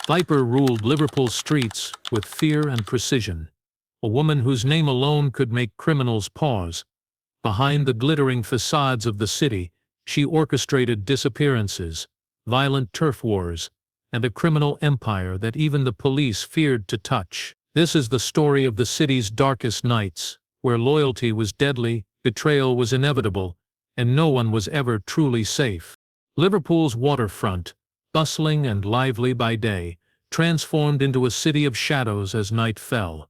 Viper ruled Liverpool's streets with fear and precision. A woman whose name alone could make criminals pause. Behind the glittering facades of the city, she orchestrated disappearances, violent turf wars, and a criminal empire that even the police feared to touch. This is the story of the city's darkest nights, where loyalty was deadly, betrayal was inevitable, and no one was ever truly safe. Liverpool's waterfront, bustling and lively by day, transformed into a city of shadows as night fell.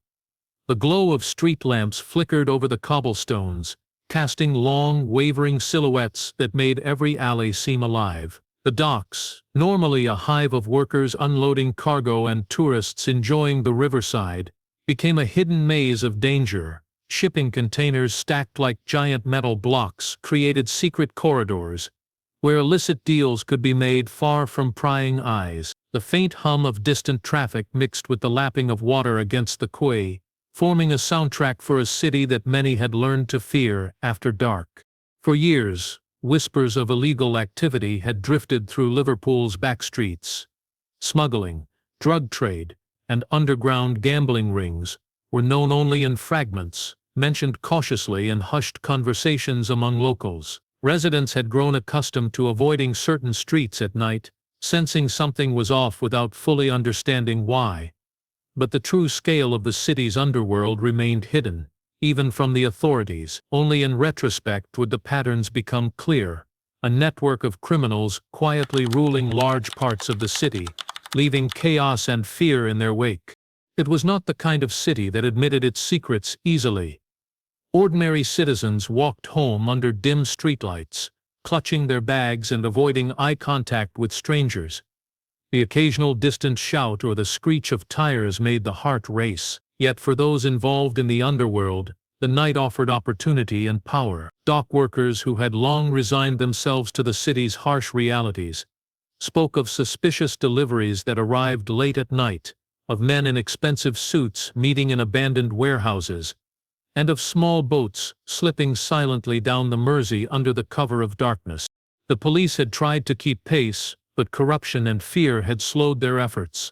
The glow of street lamps flickered over the cobblestones, casting long, wavering silhouettes that made every alley seem alive. The docks, normally a hive of workers unloading cargo and tourists enjoying the riverside, became a hidden maze of danger. Shipping containers stacked like giant metal blocks created secret corridors, where illicit deals could be made far from prying eyes. The faint hum of distant traffic mixed with the lapping of water against the quay, forming a soundtrack for a city that many had learned to fear after dark. For years, whispers of illegal activity had drifted through Liverpool's backstreets. Smuggling, drug trade, and underground gambling rings were known only in fragments, mentioned cautiously in hushed conversations among locals. Residents had grown accustomed to avoiding certain streets at night, sensing something was off without fully understanding why. But the true scale of the city's underworld remained hidden, even from the authorities. Only in retrospect would the patterns become clear, a network of criminals quietly ruling large parts of the city, leaving chaos and fear in their wake. It was not the kind of city that admitted its secrets easily. Ordinary citizens walked home under dim streetlights, clutching their bags and avoiding eye contact with strangers. The occasional distant shout or the screech of tires made the heart race. Yet for those involved in the underworld, the night offered opportunity and power. Dock workers who had long resigned themselves to the city's harsh realities spoke of suspicious deliveries that arrived late at night, of men in expensive suits meeting in abandoned warehouses, and of small boats slipping silently down the Mersey under the cover of darkness. The police had tried to keep pace, but corruption and fear had slowed their efforts.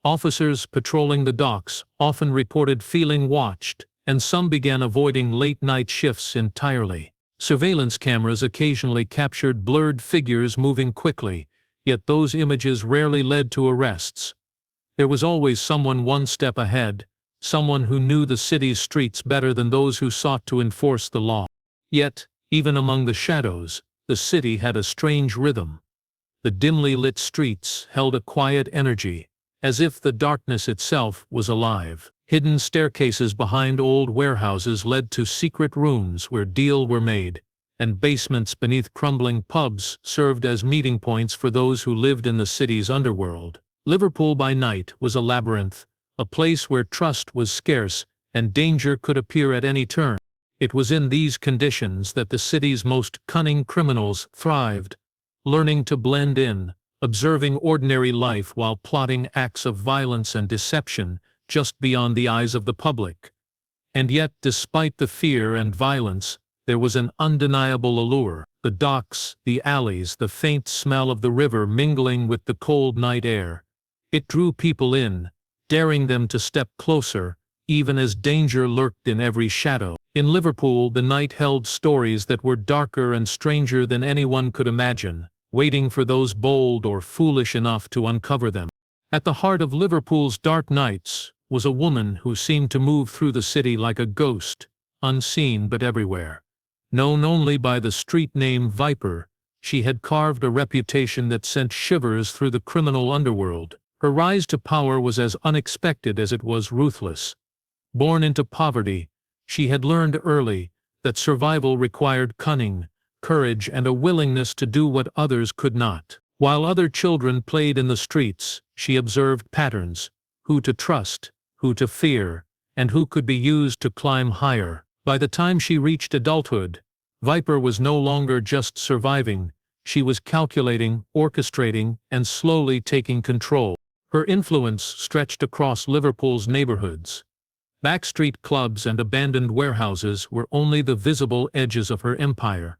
Officers patrolling the docks often reported feeling watched, and some began avoiding late-night shifts entirely. Surveillance cameras occasionally captured blurred figures moving quickly, yet those images rarely led to arrests. There was always someone one step ahead, someone who knew the city's streets better than those who sought to enforce the law. Yet, even among the shadows, the city had a strange rhythm. The dimly lit streets held a quiet energy, as if the darkness itself was alive. Hidden staircases behind old warehouses led to secret rooms where deals were made, and basements beneath crumbling pubs served as meeting points for those who lived in the city's underworld. Liverpool by night was a labyrinth, a place where trust was scarce and danger could appear at any turn. It was in these conditions that the city's most cunning criminals thrived, learning to blend in, observing ordinary life while plotting acts of violence and deception just beyond the eyes of the public. And yet, despite the fear and violence, there was an undeniable allure. The docks, the alleys, the faint smell of the river mingling with the cold night air. It drew people in, daring them to step closer, even as danger lurked in every shadow. In Liverpool, the night held stories that were darker and stranger than anyone could imagine, waiting for those bold or foolish enough to uncover them. At the heart of Liverpool's dark nights was a woman who seemed to move through the city like a ghost, unseen but everywhere. Known only by the street name Viper, she had carved a reputation that sent shivers through the criminal underworld. Her rise to power was as unexpected as it was ruthless. Born into poverty, she had learned early that survival required cunning, courage, and a willingness to do what others could not. While other children played in the streets, she observed patterns: who to trust, who to fear, and who could be used to climb higher. By the time she reached adulthood, Viper was no longer just surviving, she was calculating, orchestrating, and slowly taking control. Her influence stretched across Liverpool's neighborhoods. Backstreet clubs and abandoned warehouses were only the visible edges of her empire.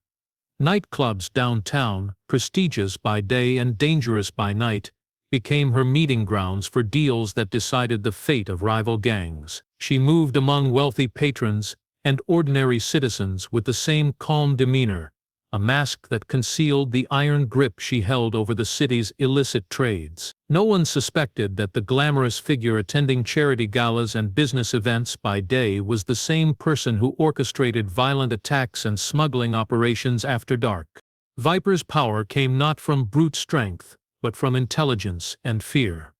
Nightclubs downtown, prestigious by day and dangerous by night, became her meeting grounds for deals that decided the fate of rival gangs. She moved among wealthy patrons and ordinary citizens with the same calm demeanor, a mask that concealed the iron grip she held over the city's illicit trades. No one suspected that the glamorous figure attending charity galas and business events by day was the same person who orchestrated violent attacks and smuggling operations after dark. Viper's power came not from brute strength, but from intelligence and fear.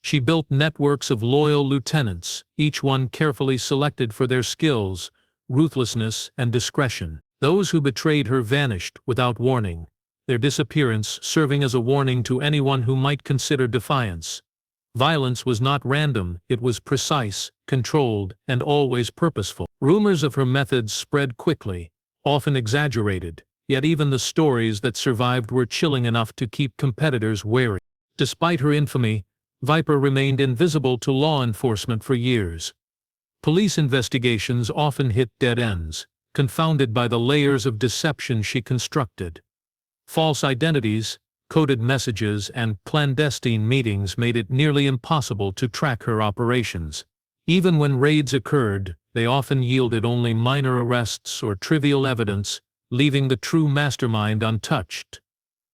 She built networks of loyal lieutenants, each one carefully selected for their skills, ruthlessness, and discretion. Those who betrayed her vanished without warning, their disappearance serving as a warning to anyone who might consider defiance. Violence was not random, it was precise, controlled, and always purposeful. Rumors of her methods spread quickly, often exaggerated, yet even the stories that survived were chilling enough to keep competitors wary. Despite her infamy, Viper remained invisible to law enforcement for years. Police investigations often hit dead ends, confounded by the layers of deception she constructed. False identities, coded messages, and clandestine meetings made it nearly impossible to track her operations. Even when raids occurred, they often yielded only minor arrests or trivial evidence, leaving the true mastermind untouched.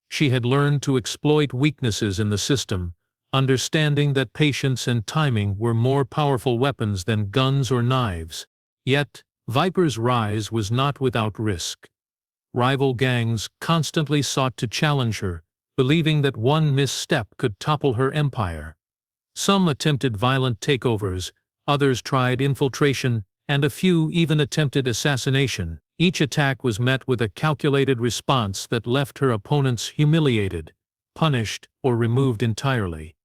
She had learned to exploit weaknesses in the system, understanding that patience and timing were more powerful weapons than guns or knives. Yet, Viper's rise was not without risk. Rival gangs constantly sought to challenge her, believing that one misstep could topple her empire. Some attempted violent takeovers, others tried infiltration, and a few even attempted assassination. Each attack was met with a calculated response that left her opponents humiliated, punished, or removed entirely.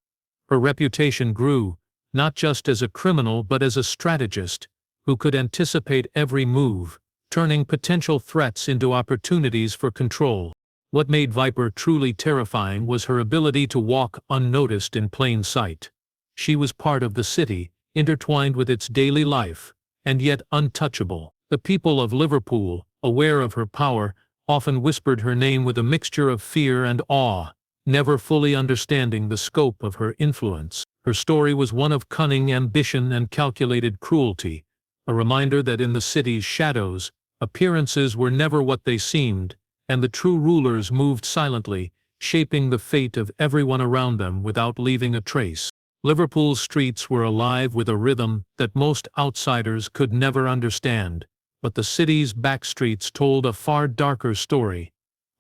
Her reputation grew, not just as a criminal but as a strategist, who could anticipate every move, turning potential threats into opportunities for control. What made Viper truly terrifying was her ability to walk unnoticed in plain sight. She was part of the city, intertwined with its daily life, and yet untouchable. The people of Liverpool, aware of her power, often whispered her name with a mixture of fear and awe, never fully understanding the scope of her influence. Her story was one of cunning ambition and calculated cruelty, a reminder that in the city's shadows, appearances were never what they seemed, and the true rulers moved silently, shaping the fate of everyone around them without leaving a trace. Liverpool's streets were alive with a rhythm that most outsiders could never understand, but the city's backstreets told a far darker story.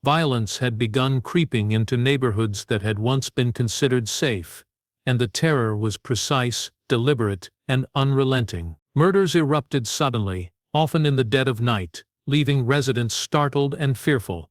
Violence had begun creeping into neighborhoods that had once been considered safe, and the terror was precise, deliberate, and unrelenting. Murders erupted suddenly, often in the dead of night, leaving residents startled and fearful.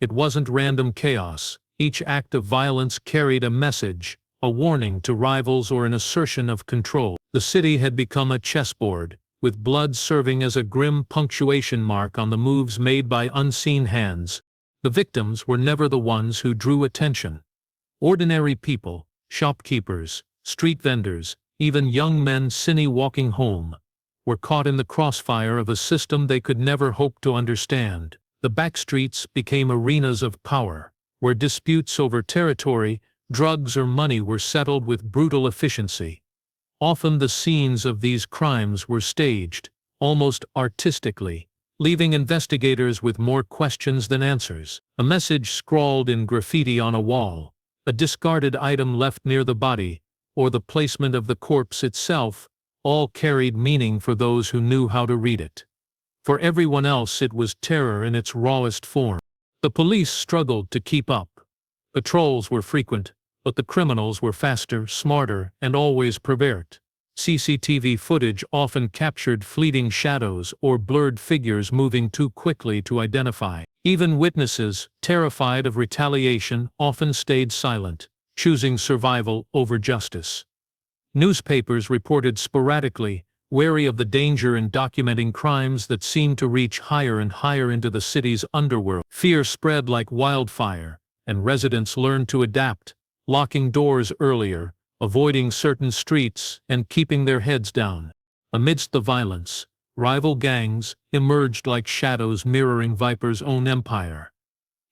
It wasn't random chaos. Each act of violence carried a message, a warning to rivals or an assertion of control. The city had become a chessboard, with blood serving as a grim punctuation mark on the moves made by unseen hands. The victims were never the ones who drew attention. Ordinary people, shopkeepers, street vendors, even young men walking home, were caught in the crossfire of a system they could never hope to understand. The backstreets became arenas of power, where disputes over territory, drugs, or money were settled with brutal efficiency. Often the scenes of these crimes were staged, almost artistically, leaving investigators with more questions than answers. A message scrawled in graffiti on a wall, a discarded item left near the body, or the placement of the corpse itself, all carried meaning for those who knew how to read it. For everyone else it was terror in its rawest form. The police struggled to keep up. Patrols were frequent, but the criminals were faster, smarter, and always prepared. CCTV footage often captured fleeting shadows or blurred figures moving too quickly to identify. Even witnesses, terrified of retaliation, often stayed silent, choosing survival over justice. Newspapers reported sporadically, wary of the danger in documenting crimes that seemed to reach higher and higher into the city's underworld. Fear spread like wildfire, and residents learned to adapt, locking doors earlier, avoiding certain streets, and keeping their heads down. Amidst the violence, rival gangs emerged like shadows mirroring Viper's own empire.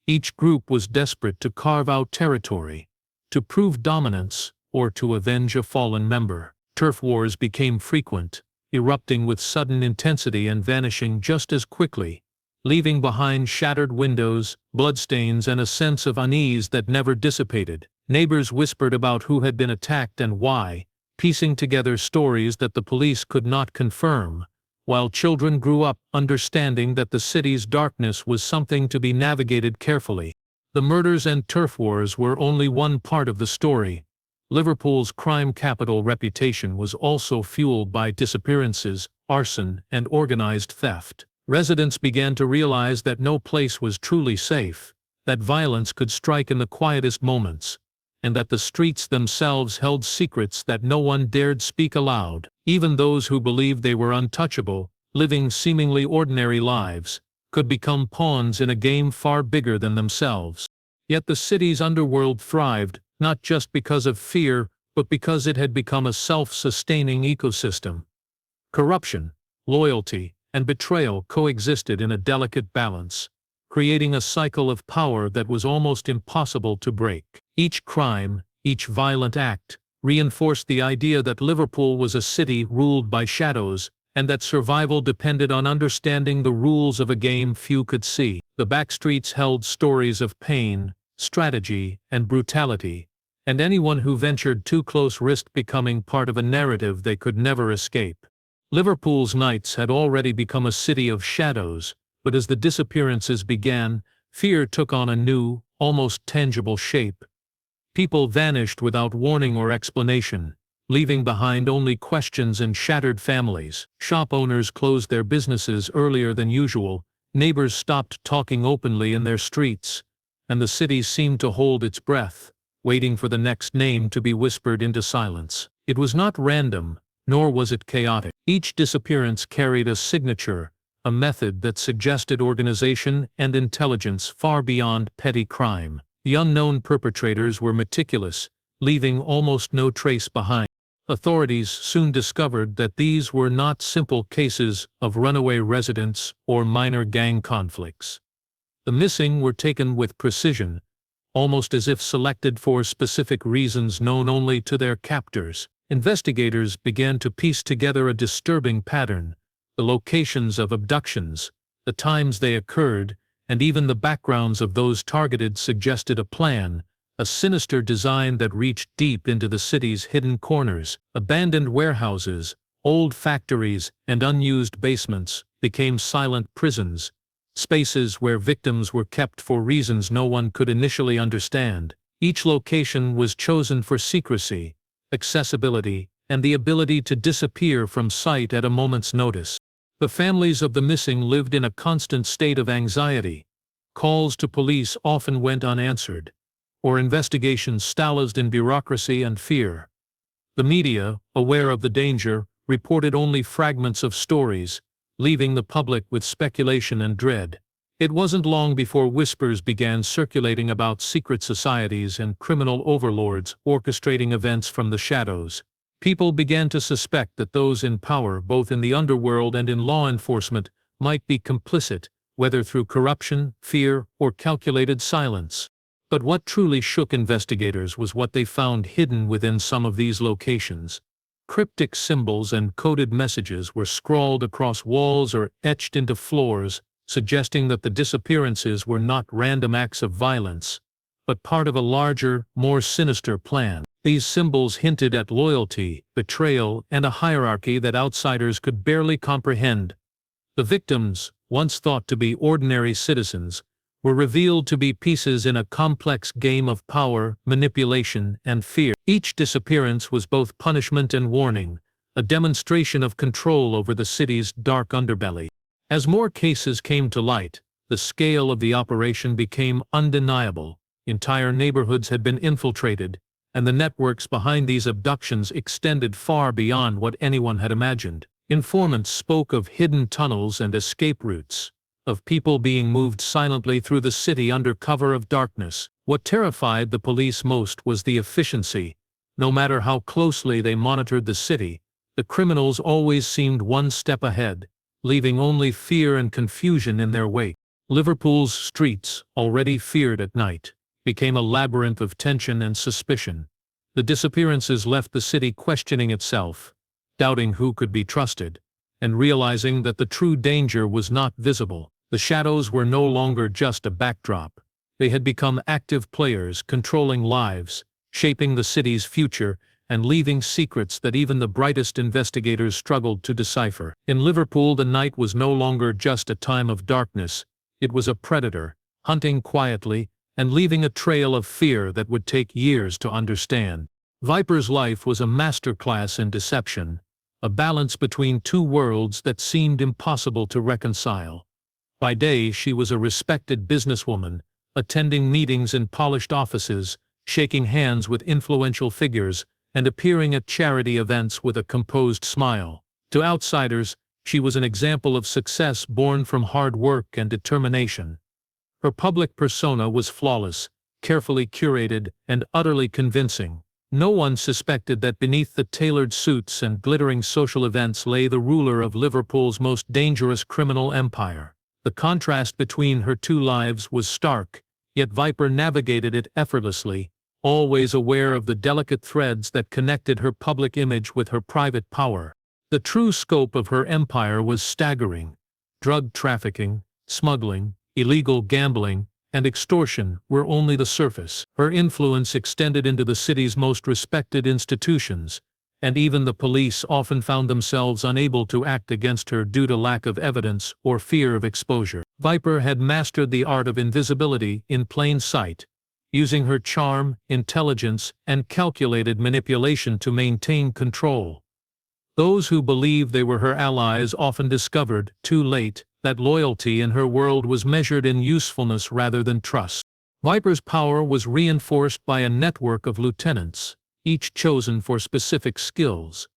Each group was desperate to carve out territory, to prove dominance, or to avenge a fallen member. Turf wars became frequent, erupting with sudden intensity and vanishing just as quickly, leaving behind shattered windows, bloodstains, and a sense of unease that never dissipated. Neighbors whispered about who had been attacked and why, piecing together stories that the police could not confirm, while children grew up understanding that the city's darkness was something to be navigated carefully. The murders and turf wars were only one part of the story. Liverpool's crime capital reputation was also fueled by disappearances, arson, and organized theft. Residents began to realize that no place was truly safe, that violence could strike in the quietest moments, and that the streets themselves held secrets that no one dared speak aloud. Even those who believed they were untouchable, living seemingly ordinary lives, could become pawns in a game far bigger than themselves. Yet the city's underworld thrived, not just because of fear, but because it had become a self-sustaining ecosystem. Corruption, loyalty, and betrayal coexisted in a delicate balance, creating a cycle of power that was almost impossible to break. Each crime, each violent act, reinforced the idea that Liverpool was a city ruled by shadows, and that survival depended on understanding the rules of a game few could see. The backstreets held stories of pain, strategy, and brutality, and anyone who ventured too close risked becoming part of a narrative they could never escape. Liverpool's nights had already become a city of shadows, but as the disappearances began, fear took on a new, almost tangible shape. People vanished without warning or explanation, leaving behind only questions and shattered families. Shop owners closed their businesses earlier than usual, neighbors stopped talking openly in their streets, and the city seemed to hold its breath, waiting for the next name to be whispered into silence. It was not random, nor was it chaotic. Each disappearance carried a signature, a method that suggested organization and intelligence far beyond petty crime. The unknown perpetrators were meticulous, leaving almost no trace behind. Authorities soon discovered that these were not simple cases of runaway residents or minor gang conflicts. The missing were taken with precision, almost as if selected for specific reasons known only to their captors. Investigators began to piece together a disturbing pattern: the locations of abductions, the times they occurred, and even the backgrounds of those targeted suggested a plan, a sinister design that reached deep into the city's hidden corners. Abandoned warehouses, old factories, and unused basements became silent prisons, spaces where victims were kept for reasons no one could initially understand. Each location was chosen for secrecy, accessibility, and the ability to disappear from sight at a moment's notice. The families of the missing lived in a constant state of anxiety. Calls to police often went unanswered, or investigations stallowed in bureaucracy and fear. The media, aware of the danger, reported only fragments of stories, leaving the public with speculation and dread. It wasn't long before whispers began circulating about secret societies and criminal overlords orchestrating events from the shadows. People began to suspect that those in power, both in the underworld and in law enforcement, might be complicit, whether through corruption, fear, or calculated silence. But what truly shook investigators was what they found hidden within some of these locations. Cryptic symbols and coded messages were scrawled across walls or etched into floors, suggesting that the disappearances were not random acts of violence, but part of a larger, more sinister plan. These symbols hinted at loyalty, betrayal, and a hierarchy that outsiders could barely comprehend. The victims, once thought to be ordinary citizens, were revealed to be pieces in a complex game of power, manipulation, and fear. Each disappearance was both punishment and warning, a demonstration of control over the city's dark underbelly. As more cases came to light, the scale of the operation became undeniable. Entire neighborhoods had been infiltrated, and the networks behind these abductions extended far beyond what anyone had imagined. Informants spoke of hidden tunnels and escape routes, of people being moved silently through the city under cover of darkness. What terrified the police most was the efficiency. No matter how closely they monitored the city, the criminals always seemed one step ahead, leaving only fear and confusion in their wake. Liverpool's streets, already feared at night, became a labyrinth of tension and suspicion. The disappearances left the city questioning itself, doubting who could be trusted, and realizing that the true danger was not visible. The shadows were no longer just a backdrop. They had become active players, controlling lives, shaping the city's future, and leaving secrets that even the brightest investigators struggled to decipher. In Liverpool, the night was no longer just a time of darkness. It was a predator, hunting quietly, and leaving a trail of fear that would take years to understand. Viper's life was a masterclass in deception, a balance between two worlds that seemed impossible to reconcile. By day, she was a respected businesswoman, attending meetings in polished offices, shaking hands with influential figures, and appearing at charity events with a composed smile. To outsiders, she was an example of success born from hard work and determination. Her public persona was flawless, carefully curated, and utterly convincing. No one suspected that beneath the tailored suits and glittering social events lay the ruler of Liverpool's most dangerous criminal empire. The contrast between her two lives was stark, yet Viper navigated it effortlessly, always aware of the delicate threads that connected her public image with her private power. The true scope of her empire was staggering. Drug trafficking, smuggling, illegal gambling, and extortion were only the surface. Her influence extended into the city's most respected institutions, and even the police often found themselves unable to act against her due to lack of evidence or fear of exposure. Viper had mastered the art of invisibility in plain sight, using her charm, intelligence, and calculated manipulation to maintain control. Those who believed they were her allies often discovered, too late, that loyalty in her world was measured in usefulness rather than trust. Viper's power was reinforced by a network of lieutenants, each chosen for specific skills.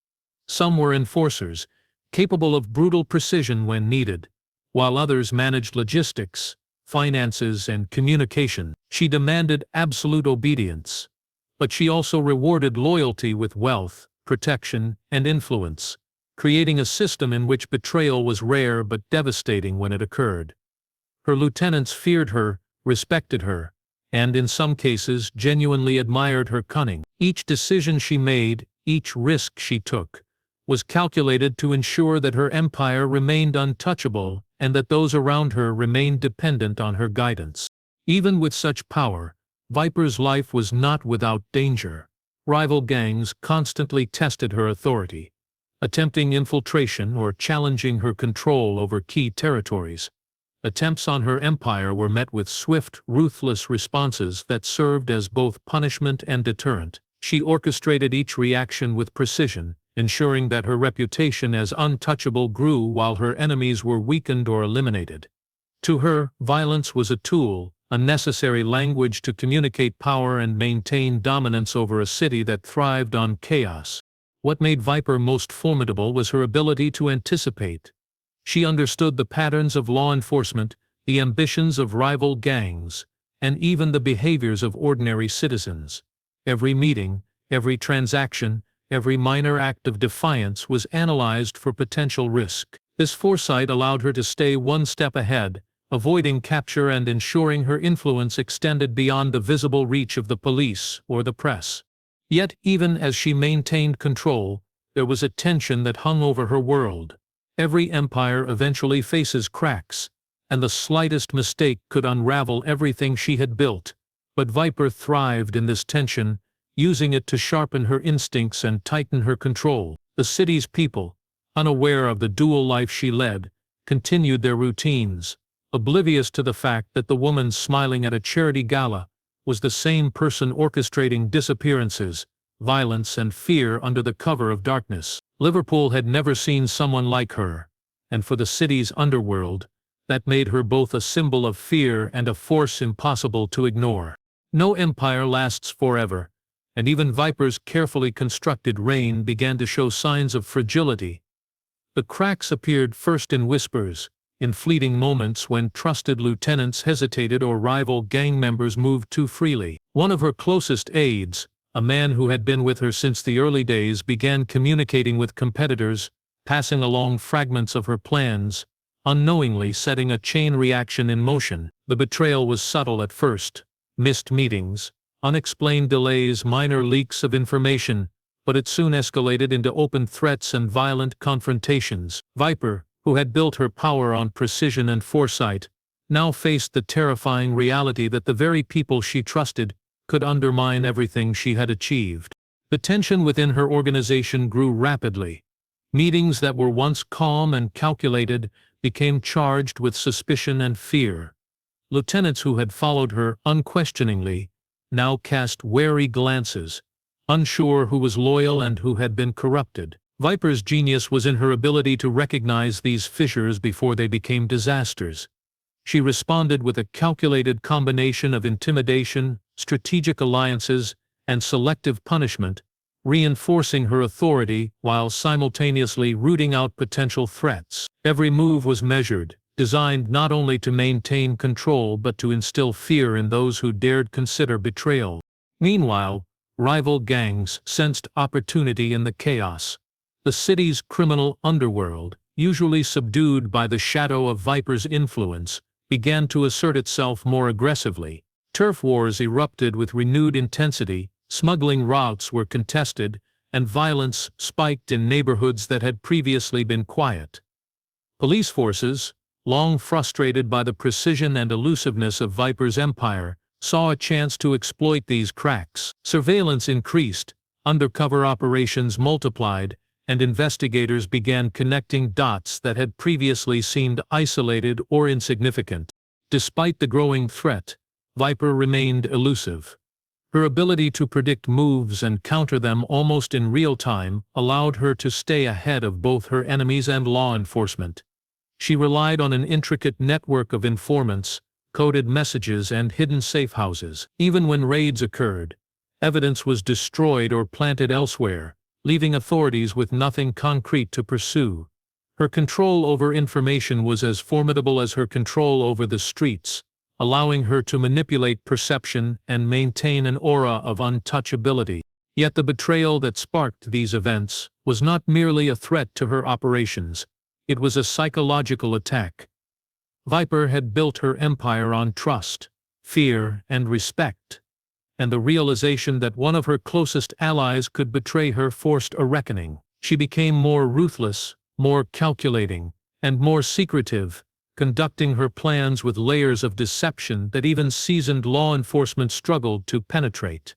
Some were enforcers, capable of brutal precision when needed, while others managed logistics, finances, and communication. She demanded absolute obedience, but she also rewarded loyalty with wealth, protection, and influence, creating a system in which betrayal was rare but devastating when it occurred. Her lieutenants feared her, respected her, and in some cases genuinely admired her cunning. Each decision she made, each risk she took, was calculated to ensure that her empire remained untouchable and that those around her remained dependent on her guidance. Even with such power, Viper's life was not without danger. Rival gangs constantly tested her authority, attempting infiltration or challenging her control over key territories. Attempts on her empire were met with swift, ruthless responses that served as both punishment and deterrent. She orchestrated each reaction with precision, ensuring that her reputation as untouchable grew while her enemies were weakened or eliminated. To her, violence was a tool, a necessary language to communicate power and maintain dominance over a city that thrived on chaos. What made Viper most formidable was her ability to anticipate. She understood the patterns of law enforcement, the ambitions of rival gangs, and even the behaviors of ordinary citizens. Every meeting, every transaction, every minor act of defiance was analyzed for potential risk. This foresight allowed her to stay one step ahead, avoiding capture and ensuring her influence extended beyond the visible reach of the police or the press. Yet, even as she maintained control, there was a tension that hung over her world. Every empire eventually faces cracks, and the slightest mistake could unravel everything she had built. But Viper thrived in this tension, using it to sharpen her instincts and tighten her control. The city's people, unaware of the dual life she led, continued their routines, oblivious to the fact that the woman smiling at a charity gala was the same person orchestrating disappearances, violence, and fear under the cover of darkness. Liverpool had never seen someone like her, and for the city's underworld, that made her both a symbol of fear and a force impossible to ignore. No empire lasts forever, and even Viper's carefully constructed reign began to show signs of fragility. The cracks appeared first in whispers, in fleeting moments when trusted lieutenants hesitated or rival gang members moved too freely. One of her closest aides, a man who had been with her since the early days, began communicating with competitors, passing along fragments of her plans, unknowingly setting a chain reaction in motion. The betrayal was subtle at first, missed meetings, unexplained delays, minor leaks of information, but it soon escalated into open threats and violent confrontations. Viper, who had built her power on precision and foresight, now faced the terrifying reality that the very people she trusted could undermine everything she had achieved. The tension within her organization grew rapidly. Meetings that were once calm and calculated became charged with suspicion and fear. Lieutenants who had followed her unquestioningly now cast wary glances, unsure who was loyal and who had been corrupted. Viper's genius was in her ability to recognize these fissures before they became disasters. She responded with a calculated combination of intimidation, strategic alliances, and selective punishment, reinforcing her authority while simultaneously rooting out potential threats. Every move was measured, designed not only to maintain control but to instill fear in those who dared consider betrayal. Meanwhile, rival gangs sensed opportunity in the chaos. The city's criminal underworld, usually subdued by the shadow of Viper's influence, began to assert itself more aggressively. Turf wars erupted with renewed intensity, smuggling routes were contested, and violence spiked in neighborhoods that had previously been quiet. Police forces, long frustrated by the precision and elusiveness of Viper's empire, saw a chance to exploit these cracks. Surveillance increased, undercover operations multiplied, and investigators began connecting dots that had previously seemed isolated or insignificant. Despite the growing threat, Viper remained elusive. Her ability to predict moves and counter them almost in real time allowed her to stay ahead of both her enemies and law enforcement. She relied on an intricate network of informants, coded messages, and hidden safehouses. Even when raids occurred, evidence was destroyed or planted elsewhere, leaving authorities with nothing concrete to pursue. Her control over information was as formidable as her control over the streets, allowing her to manipulate perception and maintain an aura of untouchability. Yet the betrayal that sparked these events was not merely a threat to her operations, it was a psychological attack. Viper had built her empire on trust, fear, and respect, and the realization that one of her closest allies could betray her forced a reckoning. She became more ruthless, more calculating, and more secretive, conducting her plans with layers of deception that even seasoned law enforcement struggled to penetrate.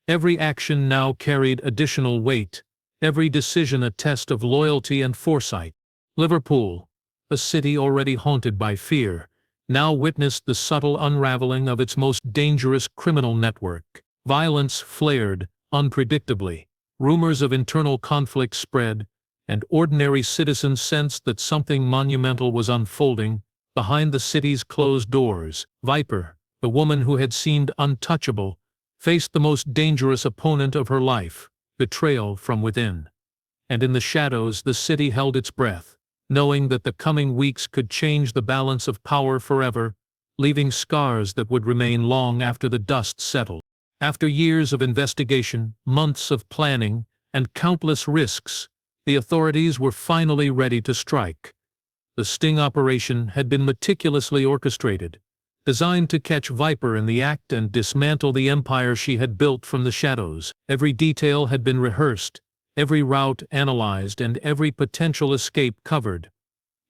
Every action now carried additional weight, every decision a test of loyalty and foresight. Liverpool, a city already haunted by fear, now witnessed the subtle unraveling of its most dangerous criminal network. Violence flared, unpredictably. Rumors of internal conflict spread, and ordinary citizens sensed that something monumental was unfolding behind the city's closed doors. Viper, the woman who had seemed untouchable, faced the most dangerous opponent of her life, betrayal from within. And in the shadows the city held its breath, knowing that the coming weeks could change the balance of power forever, leaving scars that would remain long after the dust settled. After years of investigation, months of planning, and countless risks, the authorities were finally ready to strike. The sting operation had been meticulously orchestrated, designed to catch Viper in the act and dismantle the empire she had built from the shadows. Every detail had been rehearsed, every route analyzed, and every potential escape covered.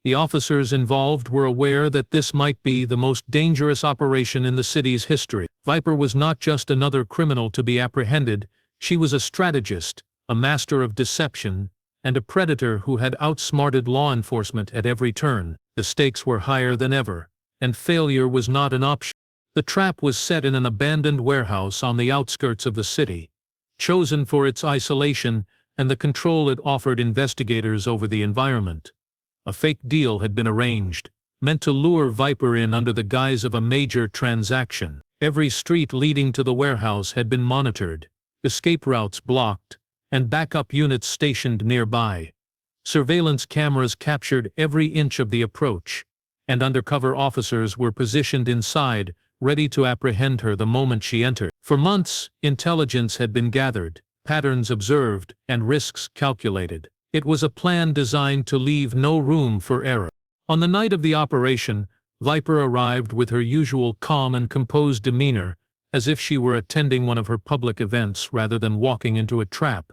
The officers involved were aware that this might be the most dangerous operation in the city's history. Viper was not just another criminal to be apprehended, she was a strategist, a master of deception, and a predator who had outsmarted law enforcement at every turn. The stakes were higher than ever, and failure was not an option. The trap was set in an abandoned warehouse on the outskirts of the city, chosen for its isolation and the control it offered investigators over the environment. A fake deal had been arranged, meant to lure Viper in under the guise of a major transaction. Every street leading to the warehouse had been monitored, escape routes blocked, and backup units stationed nearby. Surveillance cameras captured every inch of the approach, and undercover officers were positioned inside, ready to apprehend her the moment she entered. For months, intelligence had been gathered, patterns observed, and risks calculated. It was a plan designed to leave no room for error. On the night of the operation, Viper arrived with her usual calm and composed demeanor, as if she were attending one of her public events rather than walking into a trap.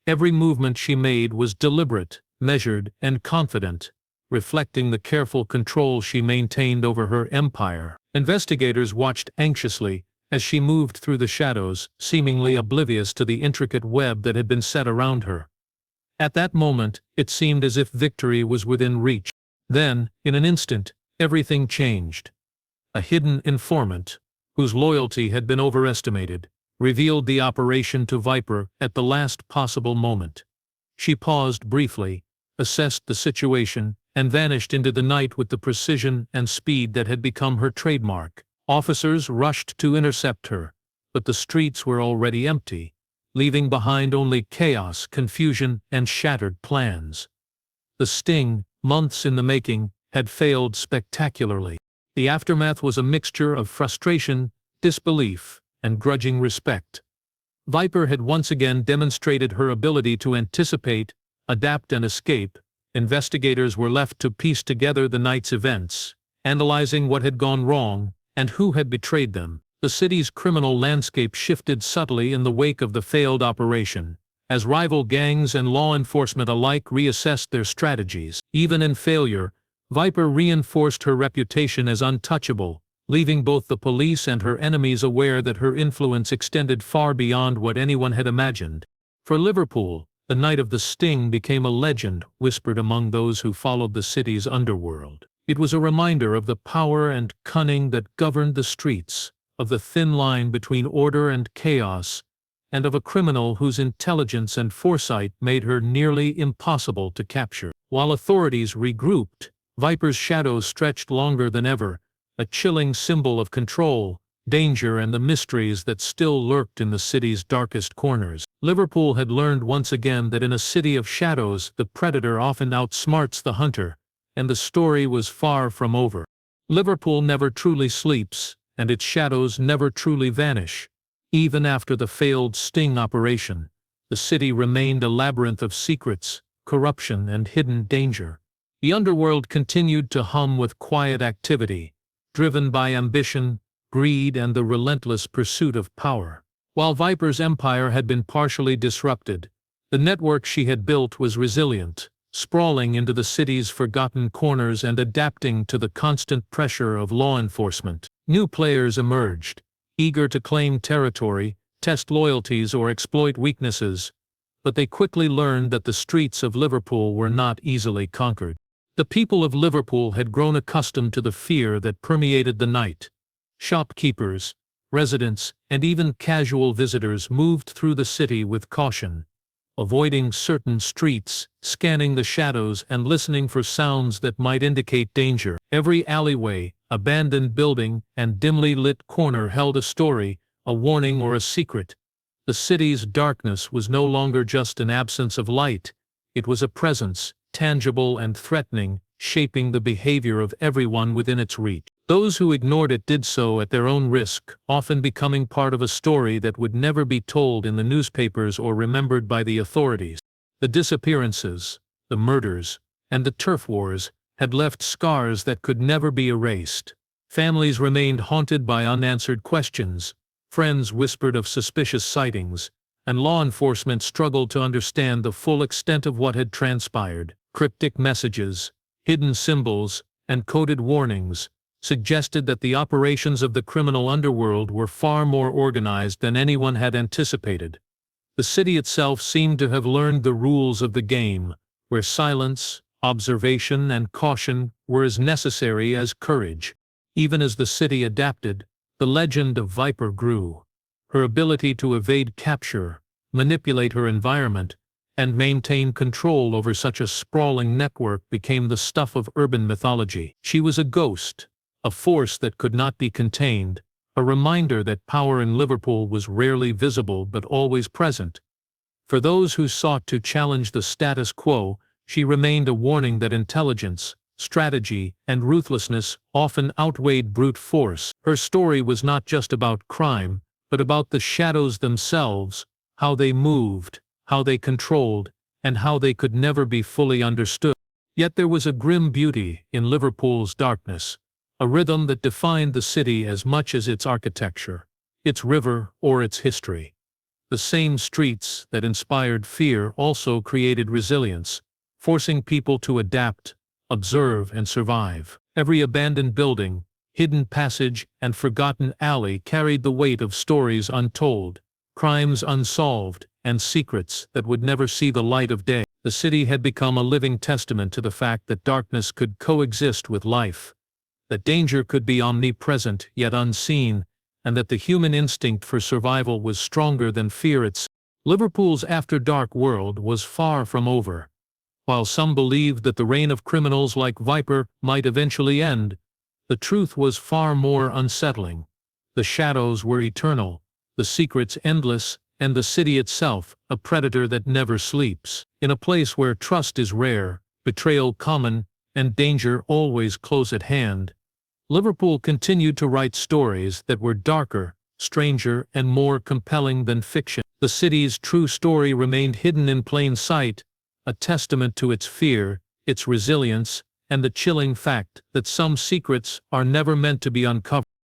Every movement she made was deliberate, measured, and confident, reflecting the careful control she maintained over her empire. Investigators watched anxiously as she moved through the shadows, seemingly oblivious to the intricate web that had been set around her. At that moment, it seemed as if victory was within reach. Then, in an instant, everything changed. A hidden informant, whose loyalty had been overestimated, revealed the operation to Viper at the last possible moment. She paused briefly, assessed the situation, and vanished into the night with the precision and speed that had become her trademark. Officers rushed to intercept her, but the streets were already empty, leaving behind only chaos, confusion, and shattered plans. The sting, months in the making, had failed spectacularly. The aftermath was a mixture of frustration, disbelief, and grudging respect. Viper had once again demonstrated her ability to anticipate, adapt, and escape. Investigators were left to piece together the night's events, analyzing what had gone wrong and who had betrayed them. The city's criminal landscape shifted subtly in the wake of the failed operation, as rival gangs and law enforcement alike reassessed their strategies. Even in failure, Viper reinforced her reputation as untouchable, leaving both the police and her enemies aware that her influence extended far beyond what anyone had imagined. For Liverpool, the night of the sting became a legend whispered among those who followed the city's underworld. It was a reminder of the power and cunning that governed the streets, of the thin line between order and chaos, and of a criminal whose intelligence and foresight made her nearly impossible to capture. While authorities regrouped, Viper's shadow stretched longer than ever, a chilling symbol of control, danger, and the mysteries that still lurked in the city's darkest corners. Liverpool had learned once again that in a city of shadows, the predator often outsmarts the hunter, and the story was far from over. Liverpool never truly sleeps, and its shadows never truly vanish. Even after the failed sting operation, the city remained a labyrinth of secrets, corruption, and hidden danger. The underworld continued to hum with quiet activity, driven by ambition, greed, and the relentless pursuit of power. While Viper's empire had been partially disrupted, the network she had built was resilient, sprawling into the city's forgotten corners and adapting to the constant pressure of law enforcement. New players emerged, eager to claim territory, test loyalties, or exploit weaknesses, but they quickly learned that the streets of Liverpool were not easily conquered. The people of Liverpool had grown accustomed to the fear that permeated the night. Shopkeepers, residents, and even casual visitors moved through the city with caution, avoiding certain streets, scanning the shadows, and listening for sounds that might indicate danger. Every alleyway, abandoned building, and dimly lit corner held a story, a warning, or a secret. The city's darkness was no longer just an absence of light, it was a presence, tangible and threatening, shaping the behavior of everyone within its reach. Those who ignored it did so at their own risk, often becoming part of a story that would never be told in the newspapers or remembered by the authorities. The disappearances, the murders, and the turf wars had left scars that could never be erased. Families remained haunted by unanswered questions, friends whispered of suspicious sightings, and law enforcement struggled to understand the full extent of what had transpired. Cryptic messages, hidden symbols, and coded warnings suggested that the operations of the criminal underworld were far more organized than anyone had anticipated. The city itself seemed to have learned the rules of the game, where silence, observation, and caution were as necessary as courage. Even as the city adapted, the legend of Viper grew. Her ability to evade capture, manipulate her environment, and maintain control over such a sprawling network became the stuff of urban mythology. She was a ghost, a force that could not be contained, a reminder that power in Liverpool was rarely visible but always present. For those who sought to challenge the status quo, she remained a warning that intelligence, strategy, and ruthlessness often outweighed brute force. Her story was not just about crime, but about the shadows themselves, how they moved, how they controlled, and how they could never be fully understood. Yet there was a grim beauty in Liverpool's darkness, a rhythm that defined the city as much as its architecture. its river, or its history. The same streets that inspired fear also created resilience, forcing people to adapt, observe, and survive. Every abandoned building, hidden passage, and forgotten alley carried the weight of stories untold, crimes unsolved, and secrets that would never see the light of day. The city had become a living testament to the fact that darkness could coexist with life, that danger could be omnipresent yet unseen, and that the human instinct for survival was stronger than fear itself. Liverpool's after-dark world was far from over. While some believed that the reign of criminals like Viper might eventually end, the truth was far more unsettling. The shadows were eternal, the secrets endless, and the city itself a predator that never sleeps. In a place where trust is rare, betrayal common, and danger always close at hand, Liverpool continued to write stories that were darker, stranger, and more compelling than fiction. The city's true story remained hidden in plain sight, a testament to its fear, its resilience, and the chilling fact that some secrets are never meant to be uncovered.